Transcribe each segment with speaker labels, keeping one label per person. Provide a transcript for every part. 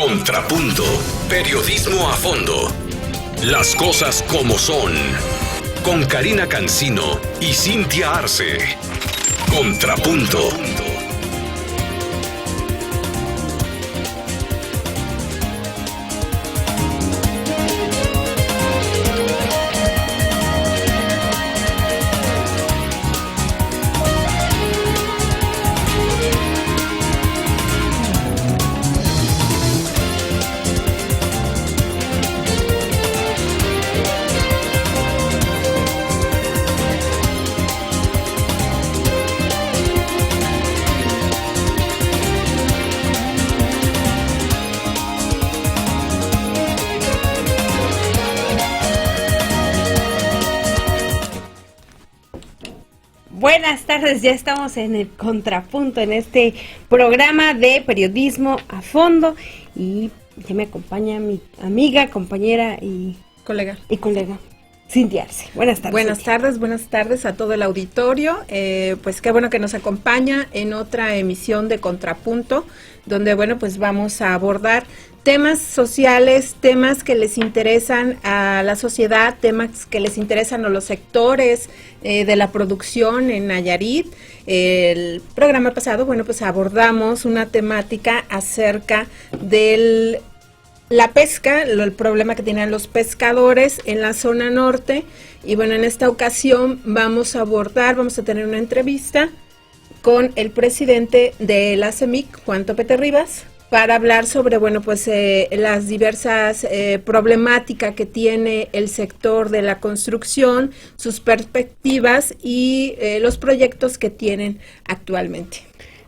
Speaker 1: Contrapunto. Periodismo a fondo. Las cosas como son. Con Karina Cancino y Cintia Arce. Contrapunto.
Speaker 2: Buenas tardes, ya estamos en el Contrapunto, en este programa de periodismo a fondo, y ya me acompaña mi amiga, compañera y colega Cintia Arce. Buenas tardes.
Speaker 3: Buenas tardes a todo el auditorio. Pues qué bueno que nos acompaña en otra emisión de Contrapunto, donde pues vamos a abordar temas sociales, temas que les interesan a la sociedad, temas que les interesan a los sectores de la producción en Nayarit. El programa pasado, pues abordamos una temática acerca del la pesca, el problema que tienen los pescadores en la zona norte. Y en esta ocasión vamos a tener una entrevista con el presidente de la CEMIC, Juan Topete Rivas, para hablar sobre, las diversas problemáticas que tiene el sector de la construcción, sus perspectivas y los proyectos que tienen actualmente.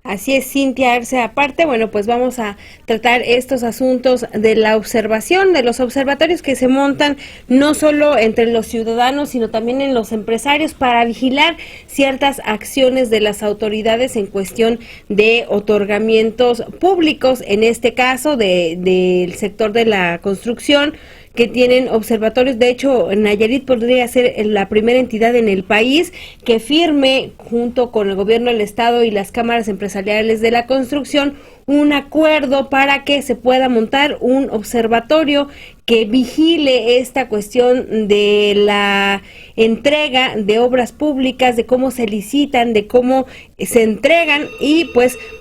Speaker 2: Así es, Cintia Arce. Aparte, pues vamos a tratar estos asuntos de la observación, de los observatorios que se montan no solo entre los ciudadanos, sino también en los empresarios para vigilar ciertas acciones de las autoridades en cuestión de otorgamientos públicos, en este caso del sector de la construcción, que tienen observatorios. De hecho, Nayarit podría ser la primera entidad en el país que firme, junto con el gobierno del estado y las cámaras empresariales de la construcción, un acuerdo para que se pueda montar un observatorio que vigile esta cuestión de la entrega de obras públicas, de cómo se licitan, de cómo se entregan, y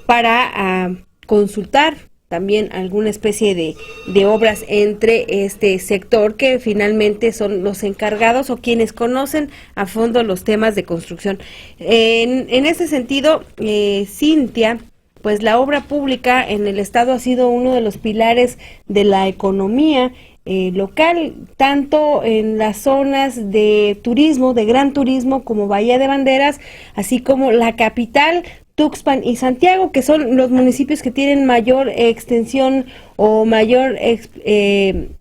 Speaker 2: para consultar también alguna especie de obras entre este sector, que finalmente son los encargados o quienes conocen a fondo los temas de construcción. En ese sentido, Cintia, la obra pública en el estado ha sido uno de los pilares de la economía local, tanto en las zonas de turismo, de gran turismo, como Bahía de Banderas, así como la capital, Tuxpan y Santiago, que son los municipios que tienen mayor extensión o mayor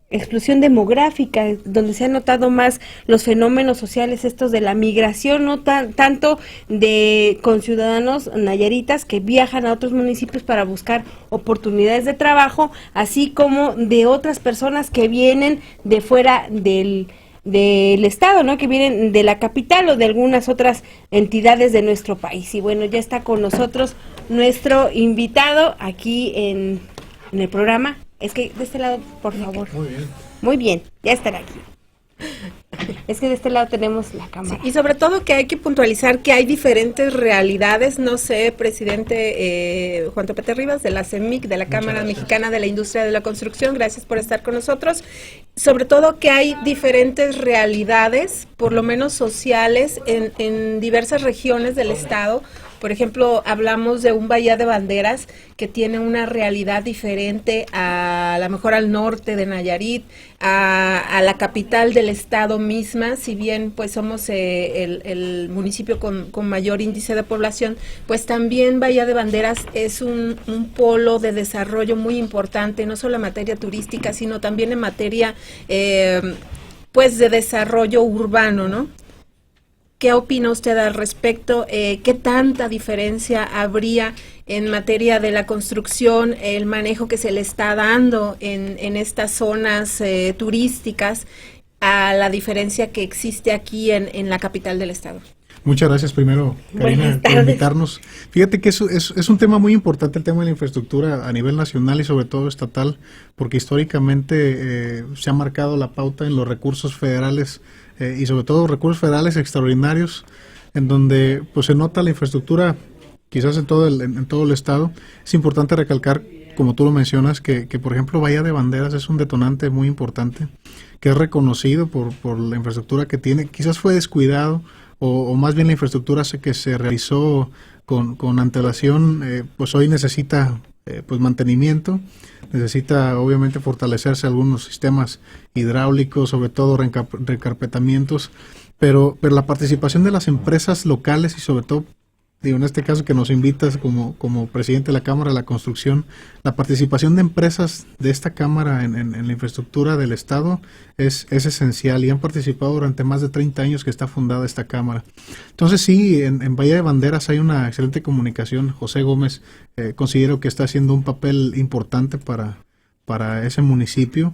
Speaker 2: explosión demográfica, donde se han notado más los fenómenos sociales estos de la migración, no tanto de conciudadanos nayaritas que viajan a otros municipios para buscar oportunidades de trabajo, así como de otras personas que vienen de fuera del estado, ¿no? Que vienen de la capital o de algunas otras entidades de nuestro país. Y ya está con nosotros nuestro invitado aquí en el programa. Es que de este lado, por favor. Muy bien, ya estará aquí. Es que de este lado tenemos la cámara.
Speaker 3: Sí, y sobre todo que hay que puntualizar que hay diferentes realidades. No sé, presidente Juan Topete Rivas, de la CEMIC, de la Cámara Mexicana de la Industria de la Construcción, gracias por estar con nosotros. Sobre todo que hay diferentes realidades, por lo menos sociales, en diversas regiones del estado. Por ejemplo, hablamos de un Bahía de Banderas que tiene una realidad diferente a lo mejor al norte de Nayarit, a la capital del estado misma. Si bien somos el municipio con mayor índice de población, también Bahía de Banderas es un polo de desarrollo muy importante, no solo en materia turística, sino también en materia de desarrollo urbano, ¿no? ¿Qué opina usted al respecto? ¿Qué tanta diferencia habría en materia de la construcción, el manejo que se le está dando en estas zonas turísticas, a la diferencia que existe aquí en la capital del estado?
Speaker 4: Muchas gracias primero, Karina, por invitarnos. Fíjate que es un tema muy importante, el tema de la infraestructura a nivel nacional y sobre todo estatal, porque históricamente se ha marcado la pauta en los recursos federales y sobre todo recursos federales extraordinarios, en donde pues se nota la infraestructura quizás en todo el estado. Es importante recalcar, como tú lo mencionas, que por ejemplo Bahía de Banderas es un detonante muy importante, que es reconocido por la infraestructura que tiene. Quizás fue descuidado, o más bien la infraestructura que se realizó con antelación, pues hoy necesita pues mantenimiento, necesita obviamente fortalecerse algunos sistemas hidráulicos, sobre todo recarpetamientos, pero la participación de las empresas locales y sobre todo, digo, en este caso que nos invitas como presidente de la Cámara de la Construcción, la participación de empresas de esta Cámara en la infraestructura del Estado es esencial y han participado durante más de 30 años que está fundada esta Cámara. Entonces sí, en Bahía de Banderas hay una excelente comunicación. José Gómez considero que está haciendo un papel importante para ese municipio.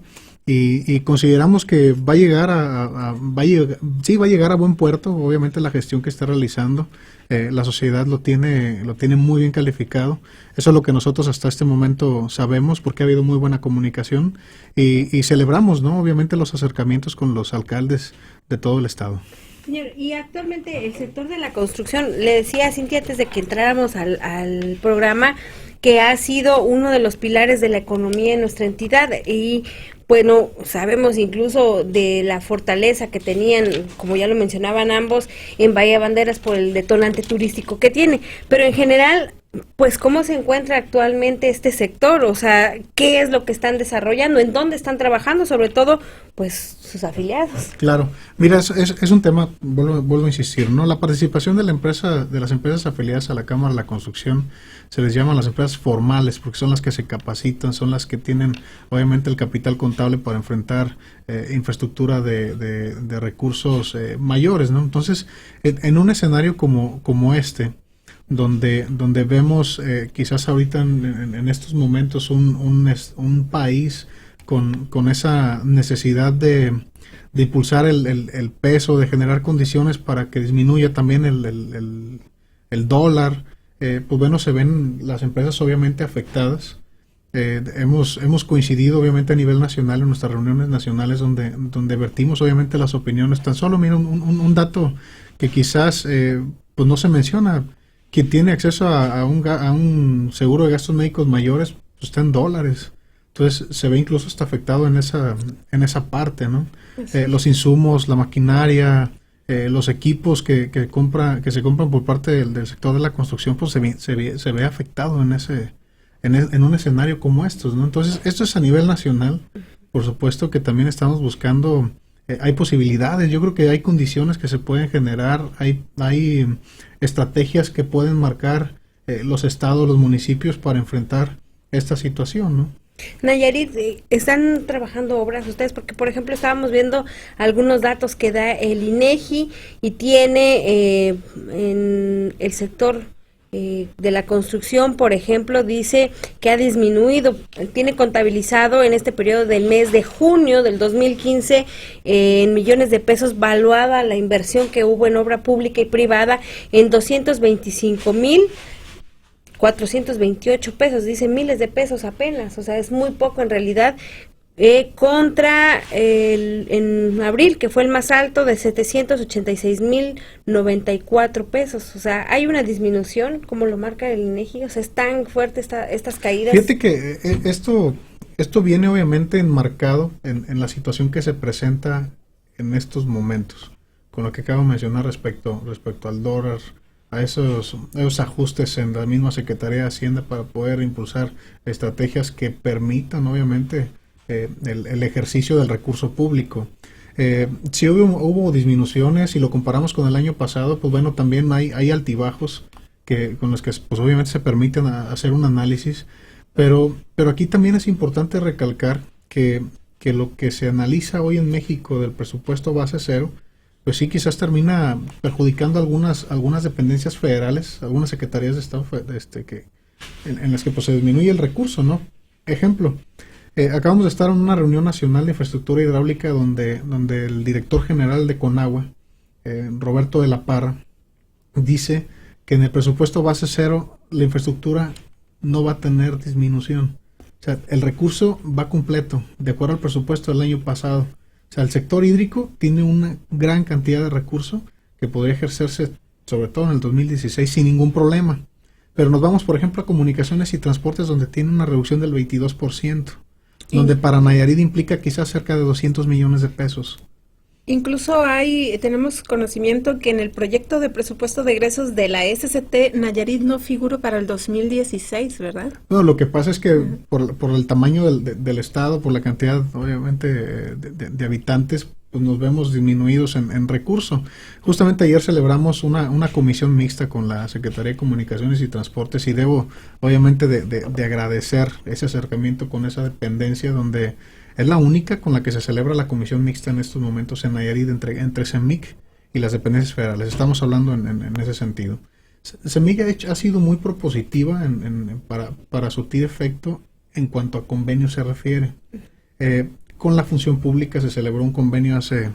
Speaker 4: Y consideramos que va a llegar va a llegar a buen puerto, obviamente la gestión que está realizando, la sociedad lo tiene muy bien calificado. Eso es lo que nosotros hasta este momento sabemos, porque ha habido muy buena comunicación y celebramos, ¿no? Obviamente los acercamientos con los alcaldes de todo el estado.
Speaker 2: Señor, y actualmente el sector de la construcción, le decía a Cintia antes de que entráramos al programa, que ha sido uno de los pilares de la economía en nuestra entidad y bueno, sabemos incluso de la fortaleza que tenían, como ya lo mencionaban ambos, en Bahía Banderas por el detonante turístico que tiene, pero en general, pues ¿cómo se encuentra actualmente este sector? O sea, ¿qué es lo que están desarrollando? ¿En dónde están trabajando? Sobre todo, pues sus afiliados.
Speaker 4: Claro, mira, es un tema, vuelvo a insistir, ¿no? La participación de las empresas afiliadas a la Cámara de la Construcción se les llaman las empresas formales, porque son las que se capacitan, son las que tienen obviamente el capital contable para enfrentar infraestructura de recursos mayores, ¿no? Entonces, en un escenario como este, donde vemos quizás ahorita en estos momentos un país con esa necesidad de impulsar el peso, de generar condiciones para que disminuya también el dólar, pues bueno, se ven las empresas obviamente afectadas. Hemos coincidido obviamente a nivel nacional en nuestras reuniones nacionales donde vertimos obviamente las opiniones. Tan solo, mira, un dato que quizás pues no se menciona. Quien tiene acceso a un seguro de gastos médicos mayores pues está en dólares. Entonces se ve incluso está afectado en esa parte, ¿no? Los insumos, la maquinaria, los equipos que se compran por parte del sector de la construcción, pues se ve afectado en un escenario como estos, ¿no? Entonces esto es a nivel nacional. Por supuesto que también estamos buscando, hay posibilidades, yo creo que hay condiciones que se pueden generar, hay estrategias que pueden marcar los estados, los municipios para enfrentar esta situación, ¿no?
Speaker 2: Nayarit, ¿están trabajando obras ustedes? Porque, por ejemplo, estábamos viendo algunos datos que da el INEGI y tiene en el sector de la construcción, por ejemplo, dice que ha disminuido, tiene contabilizado en este periodo del mes de junio del 2015 en millones de pesos, valuada la inversión que hubo en obra pública y privada en 225,428 pesos, dice miles de pesos apenas, o sea, es muy poco en realidad, contra en abril, que fue el más alto, de 786,094 pesos, o sea, hay una disminución, como lo marca el INEGI, o sea, es tan fuerte estas caídas.
Speaker 4: Fíjate que esto viene obviamente enmarcado en la situación que se presenta en estos momentos, con lo que acabo de mencionar respecto al dólar, a esos ajustes en la misma Secretaría de Hacienda para poder impulsar estrategias que permitan obviamente el ejercicio del recurso público. Sí hubo disminuciones, y lo comparamos con el año pasado, pues bueno, también hay altibajos con los que pues obviamente se permiten hacer un análisis, pero aquí también es importante recalcar que lo que se analiza hoy en México del presupuesto base cero, pues sí, quizás termina perjudicando algunas dependencias federales, algunas secretarías de Estado en las que pues se disminuye el recurso, ¿no? Ejemplo, acabamos de estar en una reunión nacional de infraestructura hidráulica donde el director general de Conagua, Roberto de la Parra, dice que en el presupuesto base cero la infraestructura no va a tener disminución. O sea, el recurso va completo, de acuerdo al presupuesto del año pasado. O sea, el sector hídrico tiene una gran cantidad de recursos que podría ejercerse, sobre todo en el 2016, sin ningún problema. Pero nos vamos, por ejemplo, a comunicaciones y transportes, donde tiene una reducción del 22%, donde para Nayarit implica quizás cerca de 200 millones de pesos.
Speaker 3: Incluso tenemos conocimiento que en el proyecto de presupuesto de egresos de la SCT, Nayarit no figura para el 2016, ¿verdad?
Speaker 4: No, lo que pasa es que por el tamaño del estado, por la cantidad, obviamente, de habitantes, pues nos vemos disminuidos en recurso. Justamente ayer celebramos una comisión mixta con la Secretaría de Comunicaciones y Transportes, y debo, obviamente, de agradecer ese acercamiento con esa dependencia, donde es la única con la que se celebra la comisión mixta en estos momentos en Nayarit entre CEMIC y las dependencias federales. Estamos hablando en ese sentido. CEMIC ha sido muy propositiva para surtir efecto en cuanto a convenios se refiere. Con la función pública se celebró un convenio hace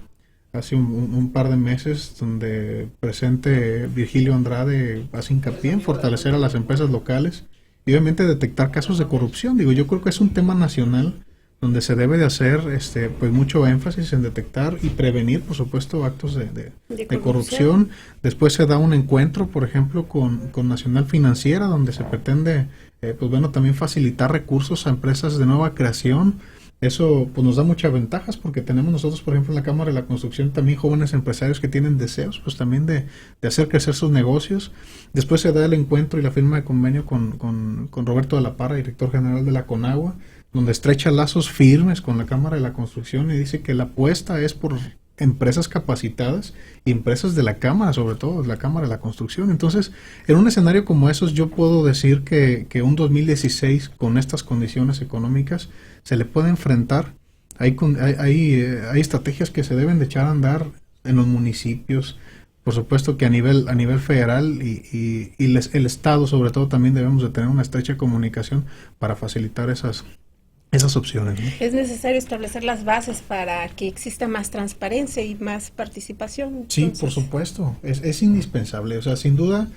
Speaker 4: un par de meses, donde presente Virgilio Andrade hace hincapié en fortalecer a las empresas locales y obviamente detectar casos de corrupción. Yo creo que es un tema nacional donde se debe de hacer pues mucho énfasis en detectar y prevenir, por supuesto, actos de corrupción. Después se da un encuentro, por ejemplo, con Nacional Financiera, donde se pretende también facilitar recursos a empresas de nueva creación. Eso pues nos da muchas ventajas, porque tenemos nosotros, por ejemplo, en la Cámara de la Construcción también jóvenes empresarios que tienen deseos pues también de hacer crecer sus negocios. Después se da el encuentro y la firma de convenio con Roberto de la Parra, director general de la CONAGUA, donde estrecha lazos firmes con la Cámara de la Construcción y dice que la apuesta es por empresas capacitadas y empresas de la Cámara, sobre todo de la Cámara de la Construcción. Entonces, en un escenario como esos, yo puedo decir que un 2016 con estas condiciones económicas se le puede enfrentar. Hay estrategias que se deben de echar a andar en los municipios. Por supuesto que a nivel federal y el Estado, sobre todo, también debemos de tener una estrecha comunicación para facilitar esas opciones, ¿no?
Speaker 3: Es necesario establecer las bases para que exista más transparencia y más participación.
Speaker 4: Sí, por supuesto, es indispensable. O sea, sin duda,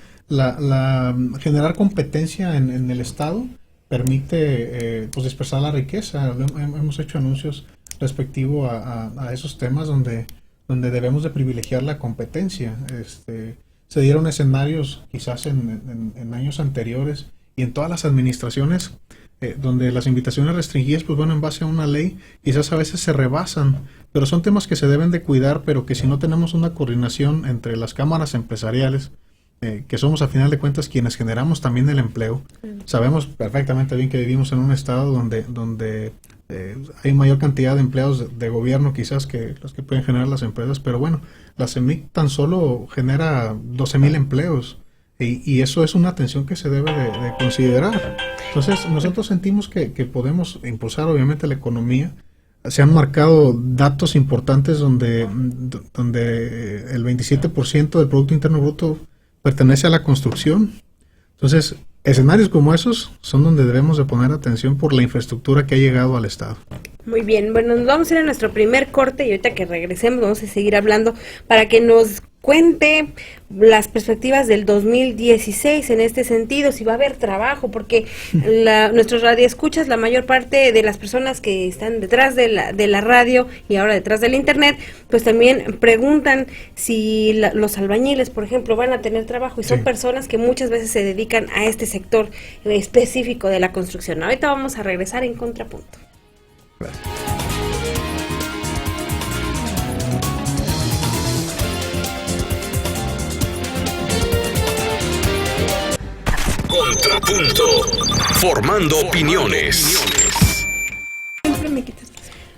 Speaker 4: generar competencia en el Estado permite dispersar la riqueza. Hemos hecho anuncios respectivo a esos temas donde debemos de privilegiar la competencia. Se dieron escenarios quizás en años anteriores y en todas las administraciones, donde las invitaciones restringidas, en base a una ley, quizás a veces se rebasan, pero son temas que se deben de cuidar, pero que si no tenemos una coordinación entre las cámaras empresariales, que somos a final de cuentas quienes generamos también el empleo, sabemos perfectamente bien que vivimos en un estado donde hay mayor cantidad de empleados de gobierno quizás que los que pueden generar las empresas, pero bueno, la CEMIC tan solo genera 12,000 empleos. Y eso es una atención que se debe de considerar. Entonces, nosotros sentimos que podemos impulsar, obviamente, la economía. Se han marcado datos importantes donde el 27% del Producto Interno Bruto pertenece a la construcción. Entonces, escenarios como esos son donde debemos de poner atención por la infraestructura que ha llegado al Estado.
Speaker 2: Muy bien, bueno, nos vamos a ir a nuestro primer corte y ahorita que regresemos vamos a seguir hablando para que nos cuente las perspectivas del 2016 en este sentido, si va a haber trabajo, porque nuestros radioescuchas, la mayor parte de las personas que están detrás de la radio y ahora detrás del internet, pues también preguntan si los albañiles, por ejemplo, van a tener trabajo, y son personas que muchas veces se dedican a este sector específico de la construcción. Ahorita vamos a regresar en Contrapunto.
Speaker 1: Contrapunto, formando opiniones.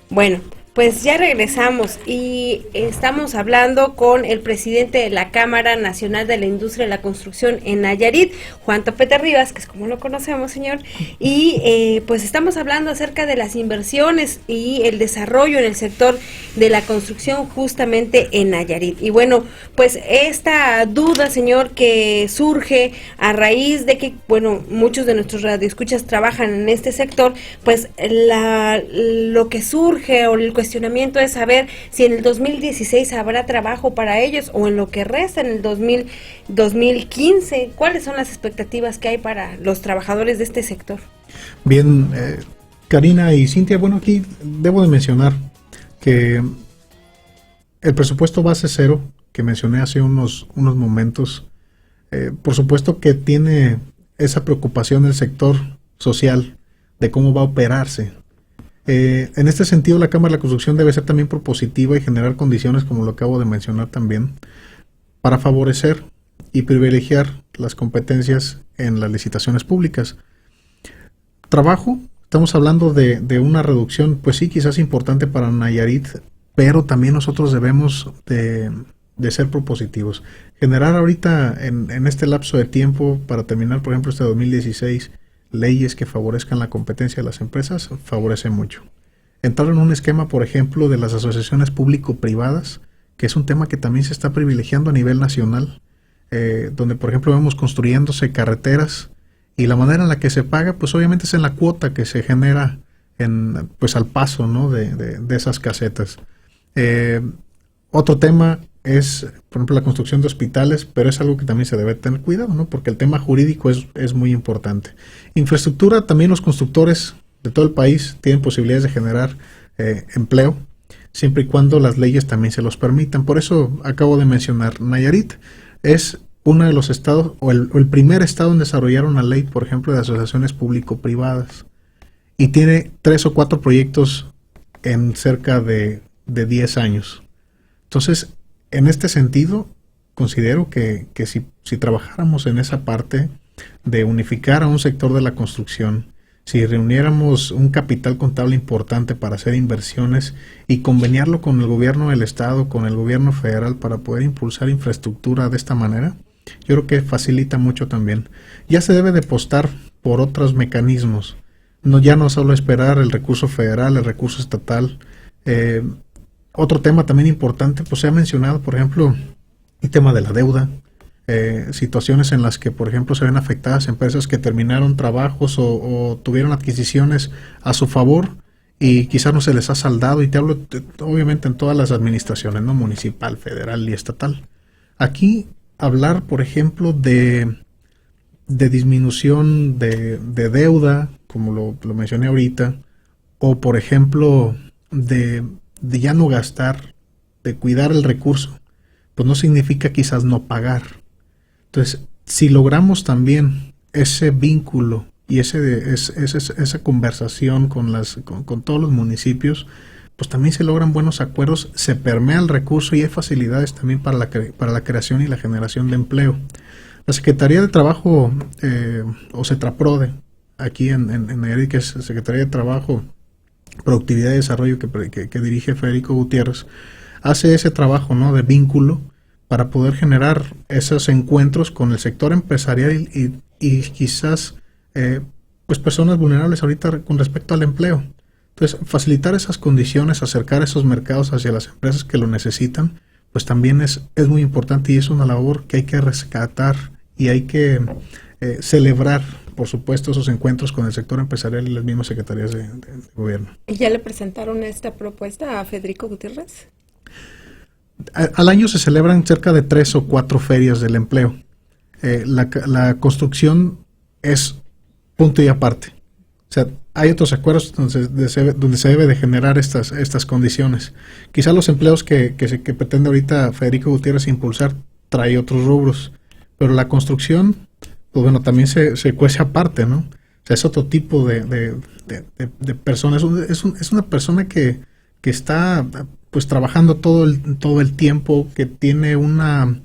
Speaker 2: Bueno, pues ya regresamos y estamos hablando con el presidente de la Cámara Nacional de la Industria de la Construcción en Nayarit, Juan Topete Rivas, que es como lo conocemos, señor, y pues estamos hablando acerca de las inversiones y el desarrollo en el sector de la construcción justamente en Nayarit. Y bueno, pues esta duda, señor, que surge a raíz de que, bueno, muchos de nuestros radioescuchas trabajan en este sector, pues lo que surge o el cuestionamiento cuestionamiento es saber si en el 2016 habrá trabajo para ellos o en lo que resta en el 2015. ¿Cuáles son las expectativas que hay para los trabajadores de este sector?
Speaker 4: Bien, Karina y Cintia, bueno, aquí debo de mencionar que el presupuesto base cero que mencioné hace unos momentos, por supuesto que tiene esa preocupación del sector social de cómo va a operarse. En este sentido, la Cámara de la Construcción debe ser también propositiva y generar condiciones, como lo acabo de mencionar también, para favorecer y privilegiar las competencias en las licitaciones públicas. Trabajo, estamos hablando de una reducción, pues sí, quizás importante para Nayarit, pero también nosotros debemos de ser propositivos. Generar ahorita en este lapso de tiempo, para terminar, por ejemplo, este 2016, leyes que favorezcan la competencia de las empresas, favorece mucho. Entrar en un esquema, por ejemplo, de las asociaciones público-privadas, que es un tema que también se está privilegiando a nivel nacional, donde, por ejemplo, vemos construyéndose carreteras, y la manera en la que se paga, pues obviamente es en la cuota que se genera pues al paso, ¿no?, de esas casetas. Otro tema es, por ejemplo, la construcción de hospitales, pero es algo que también se debe tener cuidado, ¿no?, porque el tema jurídico es muy importante. Infraestructura, también los constructores de todo el país tienen posibilidades de generar empleo, siempre y cuando las leyes también se los permitan. Por eso acabo de mencionar, Nayarit es uno de los estados, o el primer estado en desarrollar una ley, por ejemplo, de asociaciones público-privadas, y tiene 3 o 4 proyectos en cerca de 10 años. Entonces, en este sentido, considero que si trabajáramos en esa parte de unificar a un sector de la construcción, si reuniéramos un capital contable importante para hacer inversiones y conveniarlo con el gobierno del estado, con el gobierno federal, para poder impulsar infraestructura de esta manera, yo creo que facilita mucho también. Ya se debe de apostar por otros mecanismos, ya no solo esperar el recurso federal, el recurso estatal. Otro tema también importante, pues se ha mencionado, por ejemplo, el tema de la deuda, situaciones en las que, por ejemplo, se ven afectadas empresas que terminaron trabajos o tuvieron adquisiciones a su favor y quizás no se les ha saldado, y te hablo obviamente en todas las administraciones, ¿no?, municipal, federal y estatal. Aquí hablar, por ejemplo, de disminución de deuda, como lo mencioné ahorita, o por ejemplo de ya no gastar, de cuidar el recurso, pues no significa quizás no pagar. Entonces, si logramos también ese vínculo y esa conversación con todos los municipios, pues también se logran buenos acuerdos, se permea el recurso y hay facilidades también para la creación y la generación de empleo. La Secretaría de Trabajo, o CETRAPRODE, aquí en Nayarit, que es Secretaría de Trabajo, Productividad y Desarrollo, que dirige Federico Gutiérrez, hace ese trabajo, ¿no?, de vínculo para poder generar esos encuentros con el sector empresarial y quizás pues personas vulnerables ahorita con respecto al empleo. Entonces, facilitar esas condiciones, acercar esos mercados hacia las empresas que lo necesitan, pues también es muy importante, y es una labor que hay que rescatar y hay que celebrar, por supuesto, esos encuentros con el sector empresarial y las mismas secretarías de gobierno.
Speaker 3: ¿Y ya le presentaron esta propuesta a Federico Gutiérrez?
Speaker 4: Al año se celebran cerca de 3 o 4 ferias del empleo. La construcción es punto y aparte. O sea, hay otros acuerdos donde se debe de generar estas condiciones. Quizá los empleos que pretende ahorita Federico Gutiérrez impulsar trae otros rubros, pero la construcción, pues bueno, también se cuece aparte, ¿no? O sea, es otro tipo de personas. Es una persona que está pues trabajando todo el tiempo, que tiene una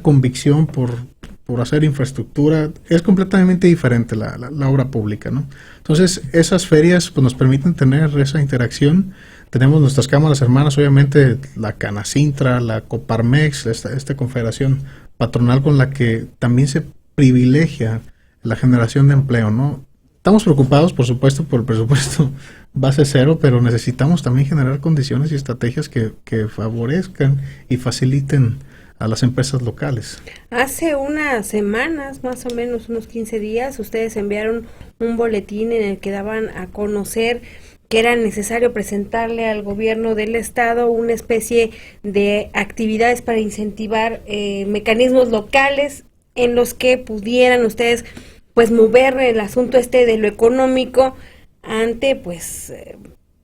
Speaker 4: convicción por hacer infraestructura. Es completamente diferente la obra pública, ¿no? Entonces, esas ferias pues nos permiten tener esa interacción. Tenemos nuestras cámaras hermanas, obviamente la Canacintra, la Coparmex, esta confederación patronal con la que también se privilegia la generación de empleo, ¿no? Estamos preocupados, por supuesto, por el presupuesto base cero, pero necesitamos también generar condiciones y estrategias que favorezcan y faciliten a las empresas locales.
Speaker 2: Hace unas semanas, más o menos unos 15 días, ustedes enviaron un boletín en el que daban a conocer que era necesario presentarle al gobierno del estado una especie de actividades para incentivar mecanismos locales en los que pudieran ustedes pues mover el asunto de lo económico ante pues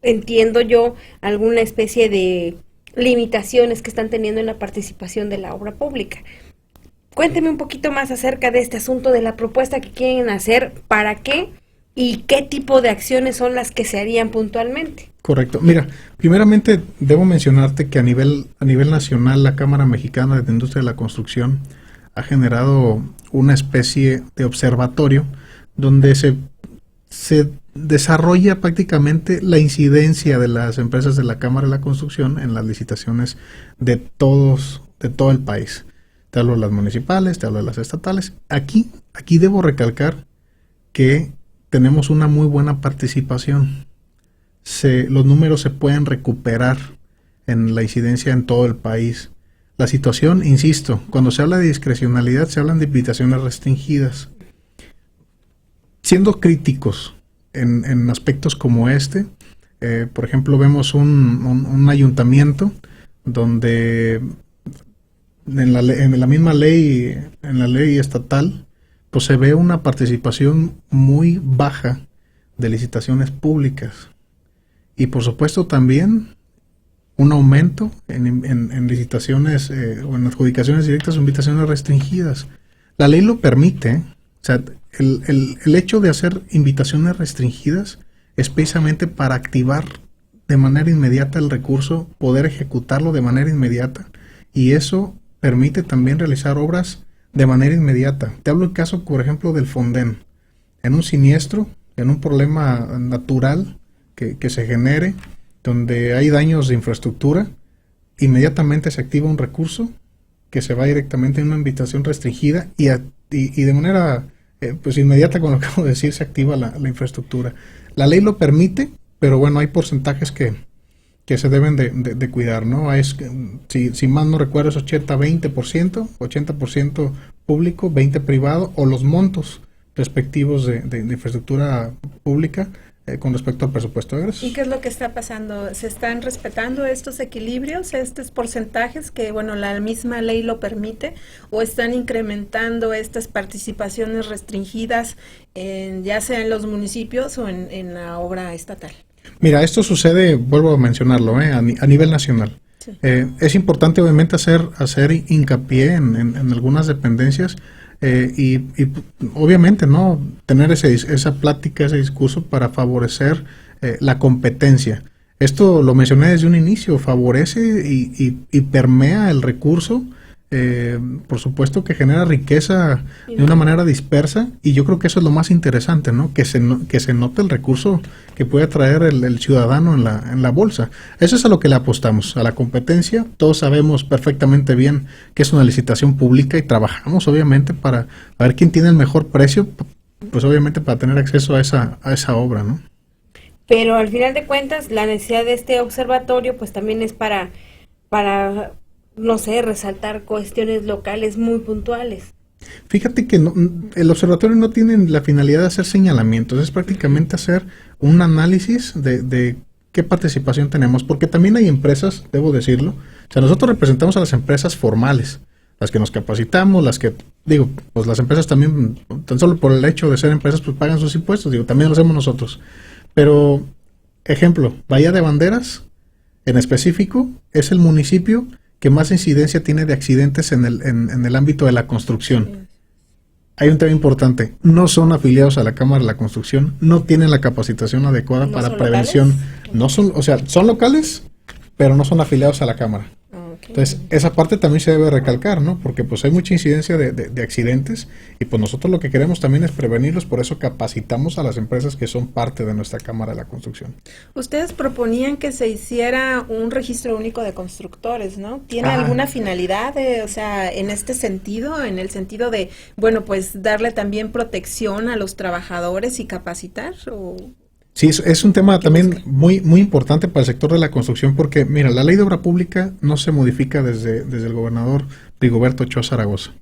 Speaker 2: entiendo yo alguna especie de limitaciones que están teniendo en la participación de la obra pública. Cuénteme un poquito más acerca de este asunto, de la propuesta que quieren hacer, para qué y qué tipo de acciones son las que se harían puntualmente.
Speaker 4: Correcto. Mira, primeramente debo mencionarte que a nivel nacional la Cámara Mexicana de la Industria de la Construcción ha generado una especie de observatorio donde se desarrolla prácticamente la incidencia de las empresas de la Cámara de la Construcción en las licitaciones de todo el país. Te hablo de las municipales, te hablo de las estatales. Aquí debo recalcar que tenemos una muy buena participación. Los números se pueden recuperar en la incidencia en todo el país. La situación, insisto, cuando se habla de discrecionalidad, se hablan de invitaciones restringidas. Siendo críticos en aspectos como por ejemplo, vemos un ayuntamiento donde en la misma ley, en la ley estatal, pues se ve una participación muy baja de licitaciones públicas. Y por supuesto también un aumento en licitaciones o en adjudicaciones directas o invitaciones restringidas. La ley lo permite. O sea, el hecho de hacer invitaciones restringidas es precisamente para activar de manera inmediata el recurso, poder ejecutarlo de manera inmediata, y eso permite también realizar obras de manera inmediata. Te hablo el caso, por ejemplo, del Fonden. En un siniestro, en un problema natural que se genere, donde hay daños de infraestructura, inmediatamente se activa un recurso que se va directamente en una invitación restringida y de manera pues inmediata, con lo que acabo de decir, se activa la infraestructura. La ley lo permite, pero bueno, hay porcentajes que se deben de cuidar, ¿no? Si mal no recuerdo, es 80-20%, 80% público, 20% privado, o los montos respectivos de infraestructura pública con respecto al presupuesto de egresos.
Speaker 3: ¿Y qué es lo que está pasando? ¿Se están respetando estos equilibrios, estos porcentajes que, bueno, la misma ley lo permite, o están incrementando estas participaciones restringidas, ya sea en los municipios o en la obra estatal?
Speaker 4: Mira, esto sucede, vuelvo a mencionarlo, a nivel nacional. Sí. Es importante obviamente hacer hincapié en algunas dependencias y obviamente no tener esa plática, ese discurso para favorecer la competencia. Esto lo mencioné desde un inicio, favorece y permea el recurso. Por supuesto que genera riqueza de una manera dispersa, y yo creo que eso es lo más interesante, ¿no? Que se note el recurso que puede traer el ciudadano en la bolsa. Eso es a lo que le apostamos, a la competencia. Todos sabemos perfectamente bien que es una licitación pública y trabajamos obviamente para ver quién tiene el mejor precio, pues obviamente para tener acceso a esa obra, ¿no?
Speaker 2: Pero al final de cuentas, la necesidad de este observatorio pues también es para no sé, resaltar cuestiones locales muy puntuales.
Speaker 4: Fíjate que el observatorio no tiene la finalidad de hacer señalamientos, es prácticamente hacer un análisis de qué participación tenemos, porque también hay empresas, debo decirlo, o sea, nosotros representamos a las empresas formales, las que nos capacitamos, pues las empresas también, tan solo por el hecho de ser empresas, pues pagan sus impuestos, también lo hacemos nosotros. Pero, ejemplo, Bahía de Banderas, en específico, es el municipio que más incidencia tiene de accidentes en el ámbito de la construcción. Hay un tema importante: no son afiliados a la Cámara de la Construcción, no tienen la capacitación adecuada para prevención. ¿Locales? No son, o sea, son locales, pero no son afiliados a la Cámara. Entonces, esa parte también se debe recalcar, ¿no? Porque pues hay mucha incidencia de accidentes, y pues nosotros lo que queremos también es prevenirlos, por eso capacitamos a las empresas que son parte de nuestra Cámara de la Construcción.
Speaker 3: Ustedes proponían que se hiciera un registro único de constructores, ¿no? ¿Tiene alguna finalidad, o sea, en este sentido, en el sentido de, bueno, pues darle también protección a los trabajadores y capacitar, o...?
Speaker 4: Sí, es un tema también muy importante para el sector de la construcción, porque, mira, la ley de obra pública no se modifica desde el gobernador Rigoberto Ochoa Zaragoza.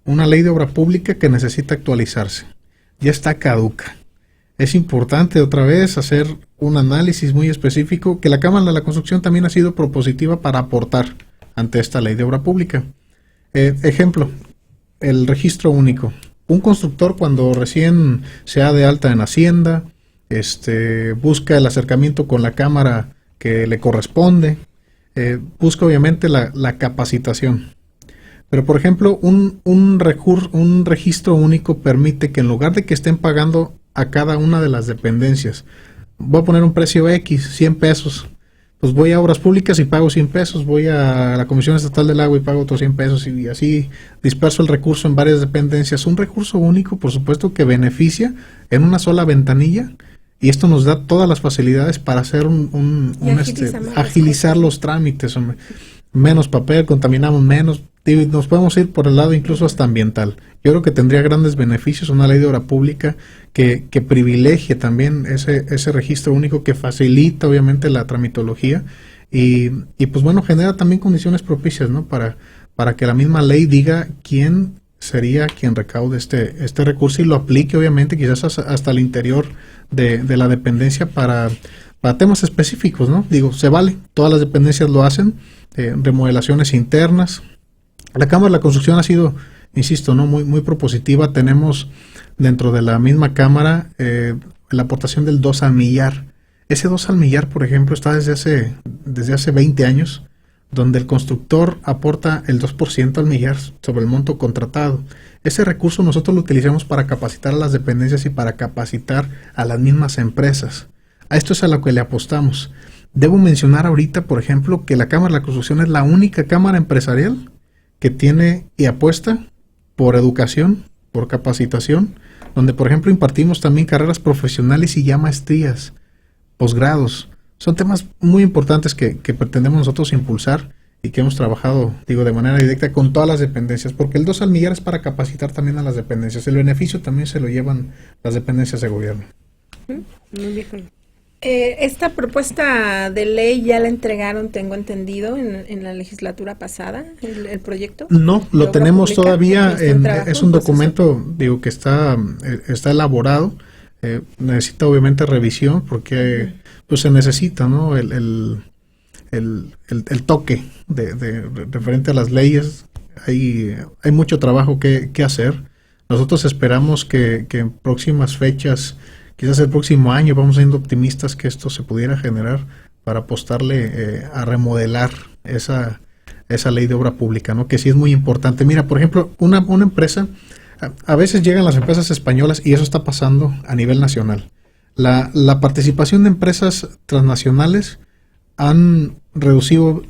Speaker 4: Una ley de obra pública que necesita actualizarse. Ya está caduca. es importante otra vez hacer un análisis muy específico, que la Cámara de la Construcción también ha sido propositiva para aportar ante esta ley de obra pública. Ejemplo, el registro único. Un constructor cuando recién se da de alta en Hacienda, busca el acercamiento con la Cámara que le corresponde, busca obviamente la capacitación. Pero por ejemplo, un registro único permite que en lugar de que estén pagando a cada una de las dependencias, voy a poner un precio X, 100 pesos, pues voy a Obras Públicas y pago 100 pesos, voy a la Comisión Estatal del Agua y pago otros 100 pesos, y así disperso el recurso en varias dependencias. Un recurso único, por supuesto, que beneficia en una sola ventanilla, y esto nos da todas las facilidades para hacer agilizar los trámites, hombre. Menos papel, contaminamos menos, nos podemos ir por el lado incluso hasta ambiental. Yo creo que tendría grandes beneficios una ley de obra pública que privilegie también ese registro único, que facilita obviamente la tramitología y pues bueno, genera también condiciones propicias, ¿no? Para que la misma ley diga quién sería quien recaude este recurso y lo aplique obviamente quizás hasta el interior de la dependencia para temas específicos, ¿no? Digo, se vale, todas las dependencias lo hacen, remodelaciones internas. La Cámara de la Construcción ha sido, insisto, ¿no? muy propositiva. Tenemos dentro de la misma Cámara la aportación del 2 al millar. Ese 2 al millar, por ejemplo, está desde hace 20 años, donde el constructor aporta el 2% al millar sobre el monto contratado. Ese recurso nosotros lo utilizamos para capacitar a las dependencias y para capacitar a las mismas empresas. A esto es a lo que le apostamos. Debo mencionar ahorita, por ejemplo, que la Cámara de la Construcción es la única cámara empresarial que tiene y apuesta por educación, por capacitación, donde por ejemplo impartimos también carreras profesionales y ya maestrías, posgrados. Son temas muy importantes que pretendemos nosotros impulsar y que hemos trabajado, digo, de manera directa con todas las dependencias, porque el 2 al millar es para capacitar también a las dependencias. El beneficio también se lo llevan las dependencias de gobierno.
Speaker 2: Muy bien.
Speaker 3: Esta propuesta de ley ya la entregaron, tengo entendido, en la legislatura pasada, el proyecto.
Speaker 4: No, lo tenemos todavía, es un documento, digo, que está elaborado, necesita obviamente revisión porque pues se necesita, ¿no? El toque de referente a las leyes. Hay mucho trabajo que hacer. Nosotros esperamos que en próximas fechas, quizás el próximo año, vamos siendo optimistas que esto se pudiera generar para apostarle a remodelar esa ley de obra pública, ¿no? Que sí es muy importante. Mira, por ejemplo, una empresa, a veces llegan las empresas españolas y eso está pasando a nivel nacional. La participación de empresas transnacionales han reducido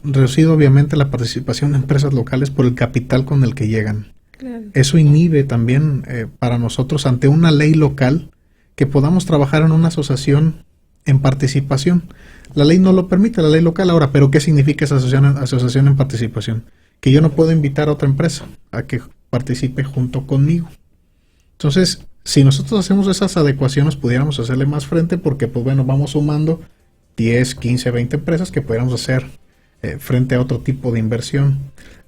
Speaker 4: obviamente la participación de empresas locales por el capital con el que llegan. Claro. Eso inhibe también para nosotros ante una ley local que podamos trabajar en una asociación en participación. La ley no lo permite, la ley local. Ahora, ¿pero qué significa esa asociación en participación? Que yo no puedo invitar a otra empresa a que participe junto conmigo. Entonces, si nosotros hacemos esas adecuaciones, pudiéramos hacerle más frente porque, pues bueno, vamos sumando 10, 15, 20 empresas que pudiéramos hacer frente a otro tipo de inversión.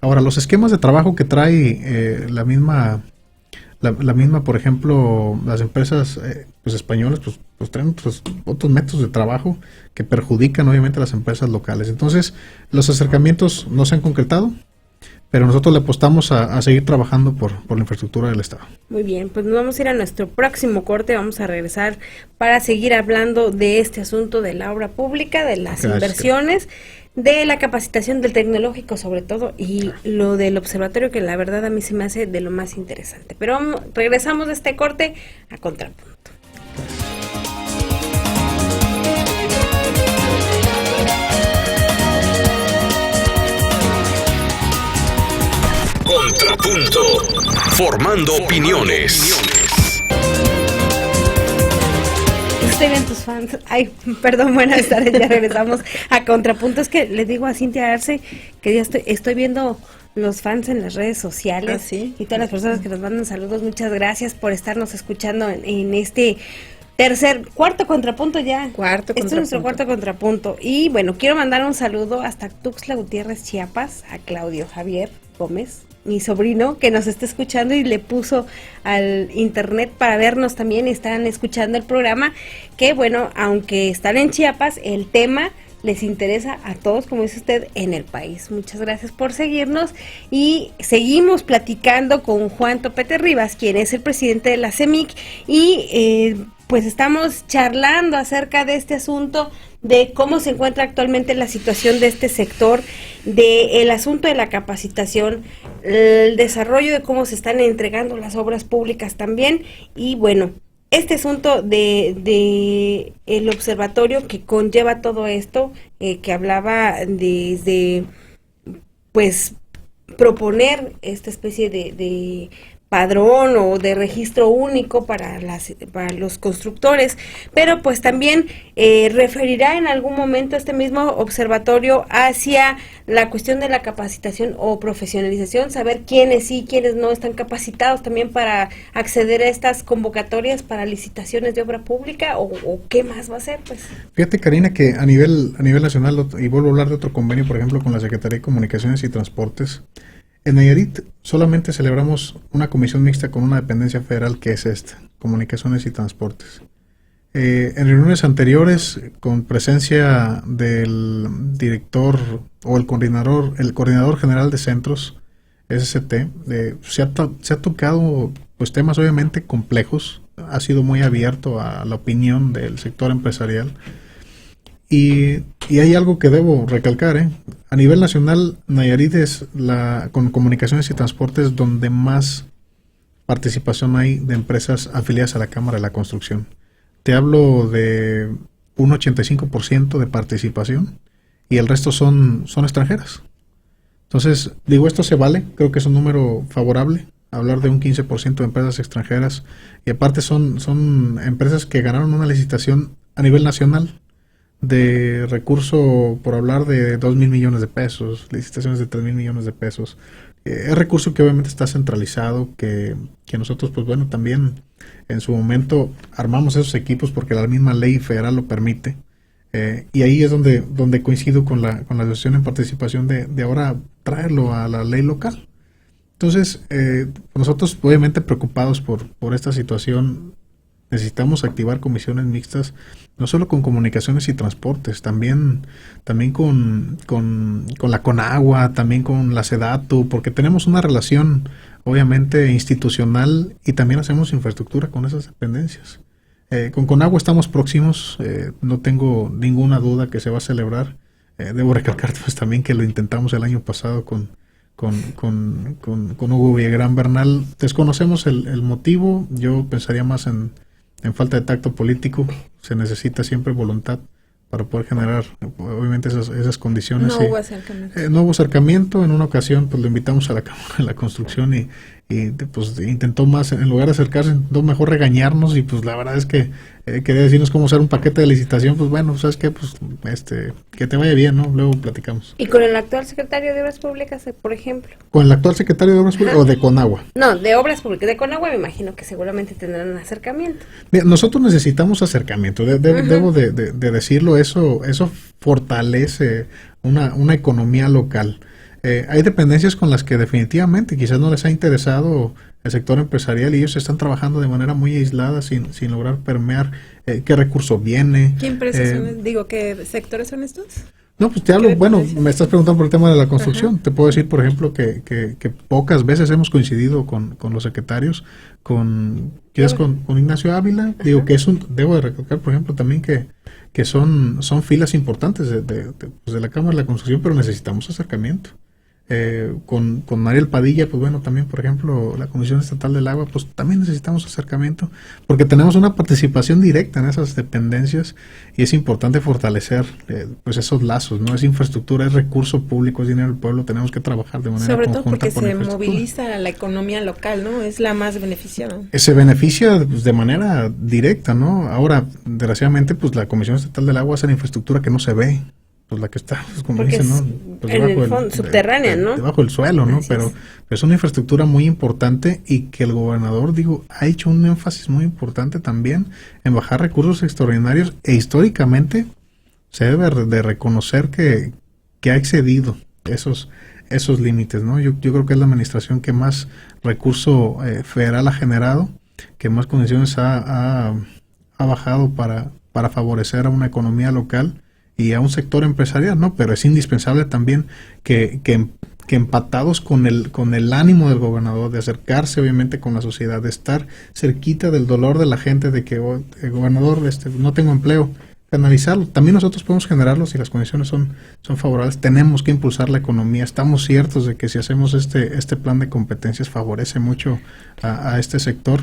Speaker 4: Ahora, los esquemas de trabajo que trae la misma, por ejemplo, las empresas pues españolas, pues traen otros métodos de trabajo que perjudican obviamente a las empresas locales. Entonces, los acercamientos no se han concretado, pero nosotros le apostamos a seguir trabajando por la infraestructura del Estado.
Speaker 2: Muy bien, pues nos vamos a ir a nuestro próximo corte, vamos a regresar para seguir hablando de este asunto de la obra pública, de las inversiones, de la capacitación del tecnológico sobre todo, y lo del observatorio, que la verdad a mí se me hace de lo más interesante. Pero regresamos de este corte a Contrapunto.
Speaker 1: Contrapunto, formando opiniones.
Speaker 2: Estoy bien tus fans. Ay, perdón, buenas tardes, ya regresamos a Contrapunto. Es que le digo a Cintia Arce que ya estoy viendo los fans en las redes sociales.
Speaker 3: ¿Ah, sí?
Speaker 2: Y todas las personas que nos mandan saludos. Muchas gracias por estarnos escuchando en este cuarto contrapunto ya. Este es nuestro cuarto contrapunto. Y bueno, quiero mandar un saludo hasta Tuxtla Gutiérrez, Chiapas, a Claudio Javier Gómez, mi sobrino que nos está escuchando y le puso al internet para vernos también, están escuchando el programa, que bueno, aunque están en Chiapas, el tema les interesa a todos, como dice usted, en el país. Muchas gracias por seguirnos y seguimos platicando con Juan Topete Rivas, quien es el presidente de la CEMIC, y pues estamos charlando acerca de este asunto de cómo se encuentra actualmente la situación de este sector, del asunto de la capacitación, el desarrollo de cómo se están entregando las obras públicas también, y bueno, este asunto de el observatorio que conlleva todo esto, que hablaba desde, pues, proponer esta especie de padrón o de registro único para los constructores, pero pues también referirá en algún momento este mismo observatorio hacia la cuestión de la capacitación o profesionalización, saber quiénes sí, quiénes no están capacitados también para acceder a estas convocatorias para licitaciones de obra pública, o qué más va a ser, pues.
Speaker 4: Fíjate, Karina, que a nivel nacional, y vuelvo a hablar de otro convenio, por ejemplo, con la Secretaría de Comunicaciones y Transportes. En Nayarit solamente celebramos una comisión mixta con una dependencia federal, que es esta, Comunicaciones y Transportes. En reuniones anteriores, con presencia del director o el coordinador general de centros, SCT, se ha tocado pues temas obviamente complejos, ha sido muy abierto a la opinión del sector empresarial. Y hay algo que debo recalcar, A nivel nacional, Nayarit es con Comunicaciones y Transportes donde más participación hay de empresas afiliadas a la Cámara de la Construcción. Te hablo de un 85% de participación y el resto son extranjeras. Entonces, digo, esto se vale, creo que es un número favorable, hablar de un 15% de empresas extranjeras, y aparte son empresas que ganaron una licitación a nivel nacional de recurso, por hablar de 2,000 millones de pesos, licitaciones de 3,000 millones de pesos. Es recurso que obviamente está centralizado, que nosotros, pues bueno, también en su momento armamos esos equipos porque la misma ley federal lo permite. Y ahí es donde coincido con la asociación en participación de ahora traerlo a la ley local. Entonces, nosotros obviamente preocupados por esta situación, necesitamos activar comisiones mixtas, no solo con Comunicaciones y Transportes, también con la Conagua, también con la SEDATU, porque tenemos una relación obviamente institucional y también hacemos infraestructura con esas dependencias. Con Conagua estamos próximos, no tengo ninguna duda que se va a celebrar. Debo recalcar pues también que lo intentamos el año pasado con Hugo Villagrán Bernal. Desconocemos el motivo, yo pensaría más en falta de tacto político. Se necesita siempre voluntad para poder generar obviamente esas condiciones.
Speaker 3: No hubo acercamiento.
Speaker 4: No hubo acercamiento. En una ocasión pues lo invitamos a la Cámara de la Construcción y pues intentó más, en lugar de acercarse, intentó mejor regañarnos, y pues la verdad es que quería decirnos cómo hacer un paquete de licitación. Pues bueno, ¿sabes qué? Pues que te vaya bien, ¿no? Luego platicamos.
Speaker 2: ¿Y con el actual secretario de Obras Públicas, por ejemplo?
Speaker 4: ¿Con el actual secretario de Obras Públicas o de Conagua?
Speaker 2: No, de Obras Públicas. De Conagua me imagino que seguramente tendrán un acercamiento.
Speaker 4: Bien, nosotros necesitamos acercamiento, debo de decirlo, eso fortalece una economía local. Hay dependencias con las que definitivamente quizás no les ha interesado el sector empresarial y ellos están trabajando de manera muy aislada sin lograr permear qué recurso viene.
Speaker 3: ¿Qué empresas son? ¿Qué sectores son estos?
Speaker 4: No, pues te hablo, bueno, me estás preguntando por el tema de la construcción. Ajá. Te puedo decir, por ejemplo, que pocas veces hemos coincidido con los secretarios, con Ignacio Ávila. Ajá. Digo que debo de recalcar, por ejemplo, también que son filas importantes de la Cámara de la Construcción, pero necesitamos acercamiento. Con Mariel Padilla, pues bueno, también por ejemplo la Comisión Estatal del Agua, pues también necesitamos acercamiento porque tenemos una participación directa en esas dependencias y es importante fortalecer pues esos lazos, ¿no? Es infraestructura, es recurso público, es dinero del pueblo, tenemos que trabajar de manera
Speaker 3: sobre
Speaker 4: conjunta.
Speaker 3: Sobre todo porque se moviliza la economía local, ¿no? Es la más beneficiada.
Speaker 4: Se beneficia pues, de manera directa, ¿no? Ahora, desgraciadamente, pues la Comisión Estatal del Agua hace la infraestructura que no se ve. Pues la que está, pues como
Speaker 2: porque
Speaker 4: dicen, ¿no? Pues
Speaker 2: en el fondo, subterránea, ¿no?
Speaker 4: Debajo del suelo, ¿no? Pero es una infraestructura muy importante y que el gobernador, ha hecho un énfasis muy importante también en bajar recursos extraordinarios e históricamente se debe de reconocer que ha excedido esos esos límites, ¿no? Yo creo que es la administración que más recurso federal ha generado, que más condiciones ha bajado para favorecer a una economía local y a un sector empresarial, ¿no? Pero es indispensable también que empatados con el ánimo del gobernador de acercarse obviamente con la sociedad, de estar cerquita del dolor de la gente, de que el gobernador, no tengo empleo, canalizarlo. También nosotros podemos generarlo si las condiciones son favorables. Tenemos que impulsar la economía. Estamos ciertos de que si hacemos este plan de competencias favorece mucho a este sector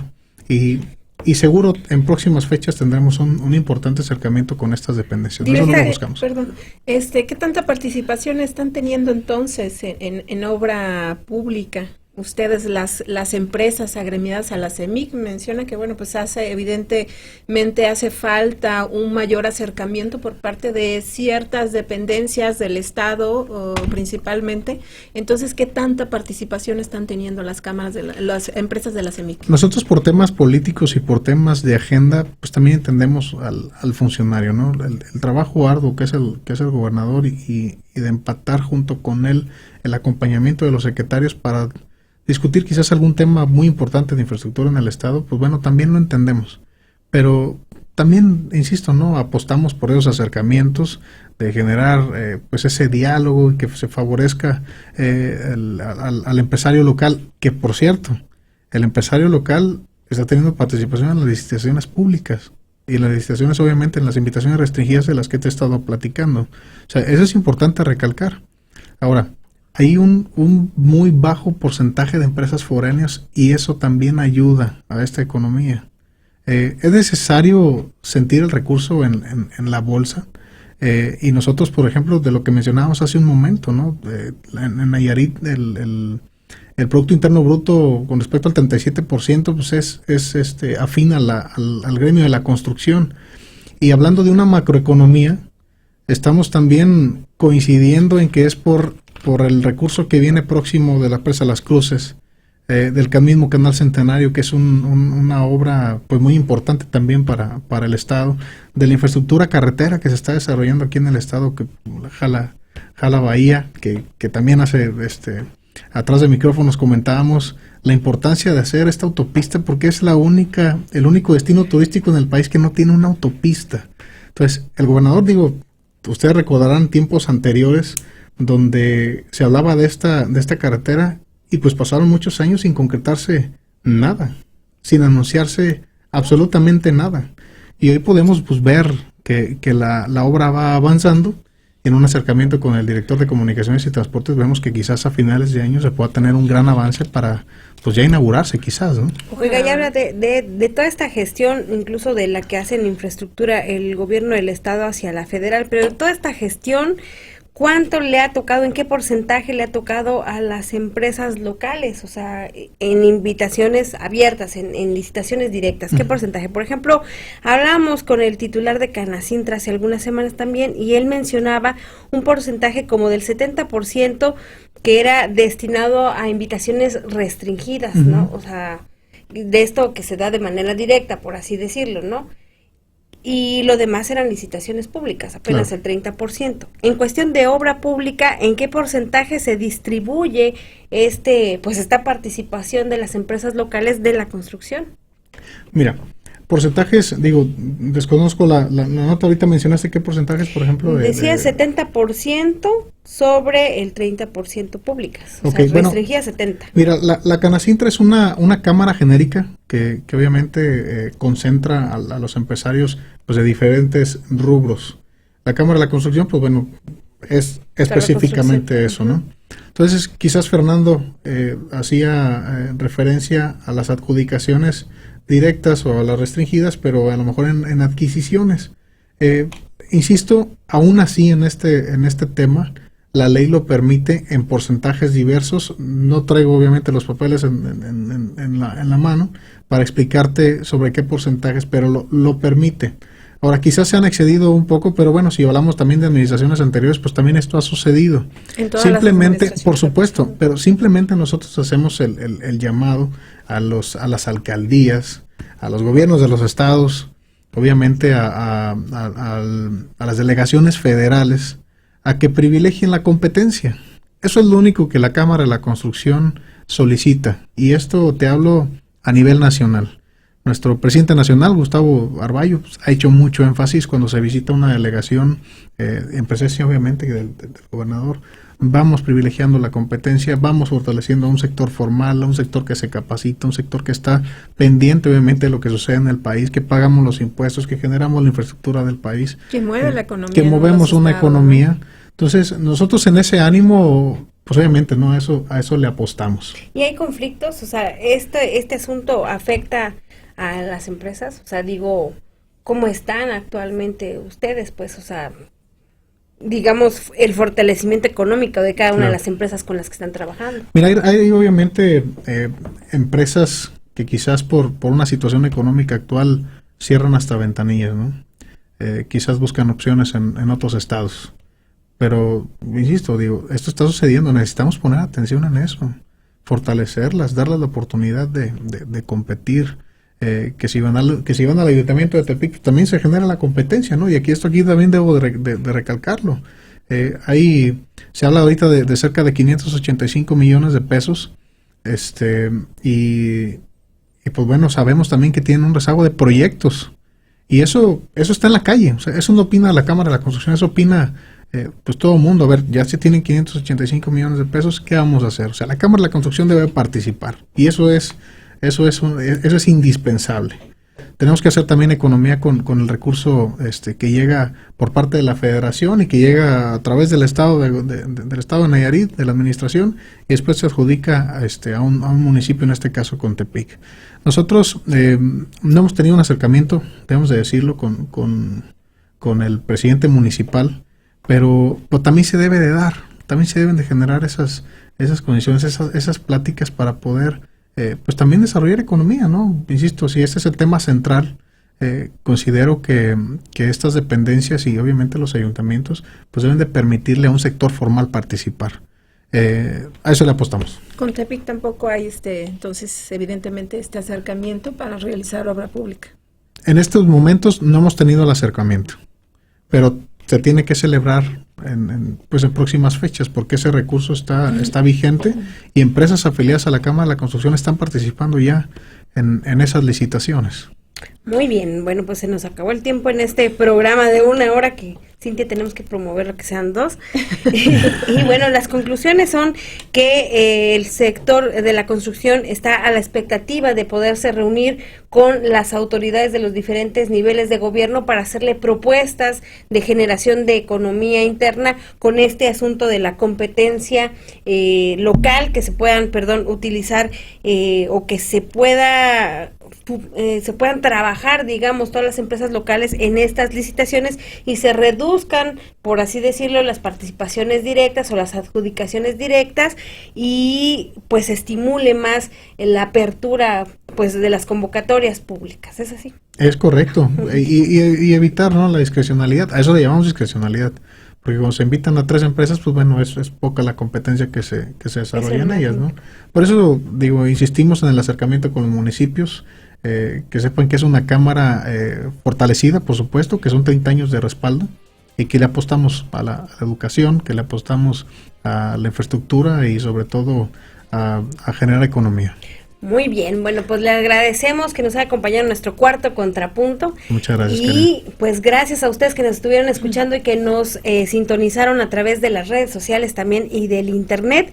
Speaker 4: y seguro en próximas fechas tendremos un importante acercamiento con estas dependencias. Eso no lo buscamos.
Speaker 3: Perdón, ¿qué tanta participación están teniendo entonces en obra pública? Ustedes, las empresas agremiadas a la CEMIC, menciona que, bueno, pues evidentemente hace falta un mayor acercamiento por parte de ciertas dependencias del Estado, principalmente. Entonces, ¿qué tanta participación están teniendo las cámaras las empresas de la CEMIC? Nosotros, por temas políticos y por temas de agenda, pues también entendemos al funcionario, ¿no? El trabajo arduo que es el gobernador y de empatar junto con él el acompañamiento de los secretarios para discutir quizás algún tema muy importante de infraestructura en el Estado, pues bueno, también lo entendemos. Pero también, insisto, ¿no? Apostamos por esos acercamientos de generar pues ese diálogo y que se favorezca al empresario local, que por cierto, el empresario local está teniendo participación en las licitaciones públicas y las licitaciones obviamente en las invitaciones restringidas de las que te he estado platicando. O sea, eso es importante recalcar. Ahora, hay un muy bajo porcentaje de empresas foráneas y eso también ayuda a esta economía. Es necesario sentir el recurso en la bolsa y nosotros, por ejemplo, de lo que mencionábamos hace un momento, ¿no? En Nayarit el Producto Interno Bruto con respecto al 37% pues es afín al gremio de la construcción. Y hablando de una macroeconomía, estamos también coincidiendo en que es por el recurso que viene próximo de la presa Las Cruces, del mismo Canal Centenario, que es una obra pues muy importante también para el Estado, de la infraestructura carretera que se está desarrollando aquí en el Estado, que Jala Bahía, que también hace, atrás de micrófonos comentábamos la importancia de hacer esta autopista, porque es el único destino turístico en el país que no tiene una autopista. Entonces, el gobernador, ustedes recordarán tiempos anteriores donde se hablaba de esta carretera y pues pasaron muchos años sin concretarse nada, sin anunciarse absolutamente nada. Y hoy podemos pues ver que la obra va avanzando. En un acercamiento con el director de Comunicaciones y Transportes vemos que quizás a finales de año se pueda tener un gran avance para pues ya inaugurarse quizás, ¿no?
Speaker 2: Oiga, ya habla de toda esta gestión, incluso de la que hace en infraestructura el gobierno del Estado hacia la federal, pero de toda esta gestión, ¿cuánto le ha tocado, en qué porcentaje le ha tocado a las empresas locales? O sea, en invitaciones abiertas, en licitaciones directas, ¿qué porcentaje? Por ejemplo, hablamos con el titular de Canacintra hace algunas semanas también y él mencionaba un porcentaje como del 70% que era destinado a invitaciones restringidas, ¿no? O sea, de esto que se da de manera directa, por así decirlo, ¿no? Y lo demás eran licitaciones públicas, apenas claro. El 30%. En cuestión de obra pública, ¿en qué porcentaje se distribuye esta participación de las empresas locales de la construcción?
Speaker 4: Mira, porcentajes, desconozco la nota, ahorita mencionaste qué porcentajes, por ejemplo.
Speaker 2: Decía 70% sobre el 30% públicas, o sea, restringía 70%.
Speaker 4: Mira, la Canacintra es una cámara genérica que obviamente concentra a los empresarios pues de diferentes rubros. La Cámara de la Construcción, pues bueno, es específicamente eso, ¿no? Entonces, quizás Fernando hacía referencia a las adjudicaciones directas o a las restringidas, pero a lo mejor en adquisiciones. Insisto, aún así en este tema, la ley lo permite en porcentajes diversos. No traigo obviamente los papeles en la mano para explicarte sobre qué porcentajes, pero lo permite. Ahora, quizás se han excedido un poco, pero bueno, si hablamos también de administraciones anteriores, pues también esto ha sucedido. Simplemente, por supuesto, pero simplemente nosotros hacemos el llamado a las alcaldías, a los gobiernos de los estados, obviamente a las delegaciones federales, a que privilegien la competencia. Eso es lo único que la Cámara de la Construcción solicita. Y esto te hablo a nivel nacional. Nuestro presidente nacional, Gustavo Arballo, pues, ha hecho mucho énfasis cuando se visita una delegación, en presencia obviamente del gobernador. Vamos privilegiando la competencia, vamos fortaleciendo a un sector formal, a un sector que se capacita, un sector que está pendiente obviamente de lo que sucede en el país, que pagamos los impuestos, que generamos la infraestructura del país.
Speaker 3: Que mueve la economía.
Speaker 4: Que movemos una economía. ¿No? Entonces, nosotros en ese ánimo, pues obviamente, ¿no? A eso le apostamos.
Speaker 2: ¿Y hay conflictos? O sea, este asunto afecta a las empresas, o sea, digo, ¿cómo están actualmente ustedes? Pues, o sea, digamos, el fortalecimiento económico de cada una de las empresas con las que están trabajando.
Speaker 4: Mira, hay obviamente empresas que quizás por una situación económica actual cierran hasta ventanillas, ¿no? Quizás buscan opciones en otros estados. Pero, insisto, digo, esto está sucediendo, necesitamos poner atención en eso, fortalecerlas, darles la oportunidad de competir. Que si van al ayuntamiento de Tepic también se genera la competencia, ¿no? Y aquí también debo de recalcarlo. Ahí se habla ahorita de cerca de 585 millones de pesos, y pues bueno, sabemos también que tienen un rezago de proyectos, y eso está en la calle. O sea, eso no opina la Cámara de la Construcción, eso opina pues todo el mundo. A ver, ya se tienen 585 millones de pesos, ¿qué vamos a hacer? O sea, la Cámara de la Construcción debe participar, y eso es indispensable. Tenemos que hacer también economía con el recurso que llega por parte de la Federación y que llega a través del Estado del Estado de Nayarit, de la Administración, y después se adjudica a un municipio, en este caso con Tepic. Nosotros no hemos tenido un acercamiento, debemos de decirlo, con el presidente municipal, pero también se debe de dar, también se deben de generar esas condiciones, esas pláticas para poder pues también desarrollar economía, ¿no? Insisto, si este es el tema central, considero que estas dependencias y obviamente los ayuntamientos pues deben de permitirle a un sector formal participar. A eso le apostamos.
Speaker 3: Con Tepic tampoco hay entonces evidentemente este acercamiento para realizar obra pública.
Speaker 4: En estos momentos no hemos tenido el acercamiento, pero se tiene que celebrar en próximas fechas, porque ese recurso está vigente y empresas afiliadas a la Cámara de la Construcción están participando ya en esas licitaciones.
Speaker 2: Muy bien, bueno, pues se nos acabó el tiempo en este programa de 1 hora que, Cintia, tenemos que promover lo que sean 2. Y bueno, las conclusiones son que el sector de la construcción está a la expectativa de poderse reunir con las autoridades de los diferentes niveles de gobierno para hacerle propuestas de generación de economía interna con este asunto de la competencia local, que se puedan, utilizar o que se puedan trabajar, digamos, todas las empresas locales en estas licitaciones y se reduzcan, por así decirlo, las participaciones directas o las adjudicaciones directas y pues estimule más la apertura pues de las convocatorias públicas. ¿Es así?
Speaker 4: Es correcto. Y evitar, ¿no?, la discrecionalidad. A eso le llamamos discrecionalidad. Porque cuando se invitan a 3 empresas, pues bueno, es poca la competencia que se desarrolla en ellas, ¿no? Por eso, digo, insistimos en el acercamiento con los municipios, que sepan que es una cámara fortalecida, por supuesto, que son 30 años de respaldo y que le apostamos a la educación, que le apostamos a la infraestructura y sobre todo a generar economía.
Speaker 2: Muy bien, bueno, pues le agradecemos que nos haya acompañado en nuestro cuarto contrapunto.
Speaker 4: Muchas gracias.
Speaker 2: Y pues gracias a ustedes que nos estuvieron escuchando y que nos sintonizaron a través de las redes sociales también y del internet.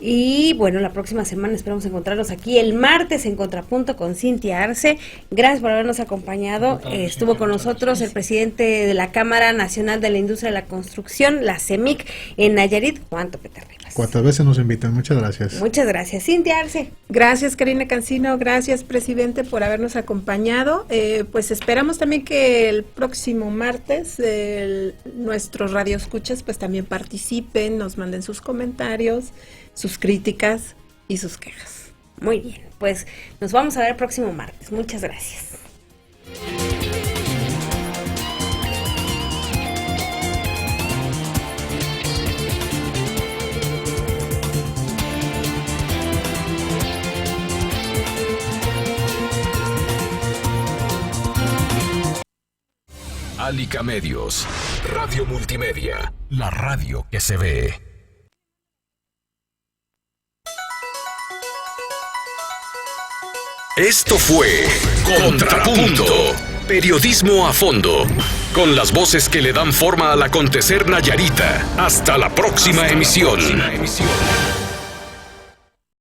Speaker 2: Y bueno, la próxima semana esperamos encontrarnos aquí el martes en Contrapunto con Cintia Arce. Gracias por habernos acompañado. Estuvo con nosotros el presidente de la Cámara Nacional de la Industria de la Construcción, la CEMIC, en Nayarit, Juan Topete Rivas.
Speaker 4: Cuantas veces nos invitan, muchas gracias.
Speaker 2: Muchas gracias, Cintia Arce.
Speaker 3: Gracias, Karina Cancino, gracias, presidente, por habernos acompañado. Pues esperamos también que el próximo martes nuestros radioescuchas pues también participen, nos manden sus comentarios, sus críticas y sus quejas.
Speaker 2: Muy bien, pues nos vamos a ver el próximo martes. Muchas gracias.
Speaker 1: Alica Medios, Radio Multimedia, la radio que se ve. Esto fue Contrapunto. Periodismo a fondo. Con las voces que le dan forma al acontecer Nayarita. Hasta la próxima emisión.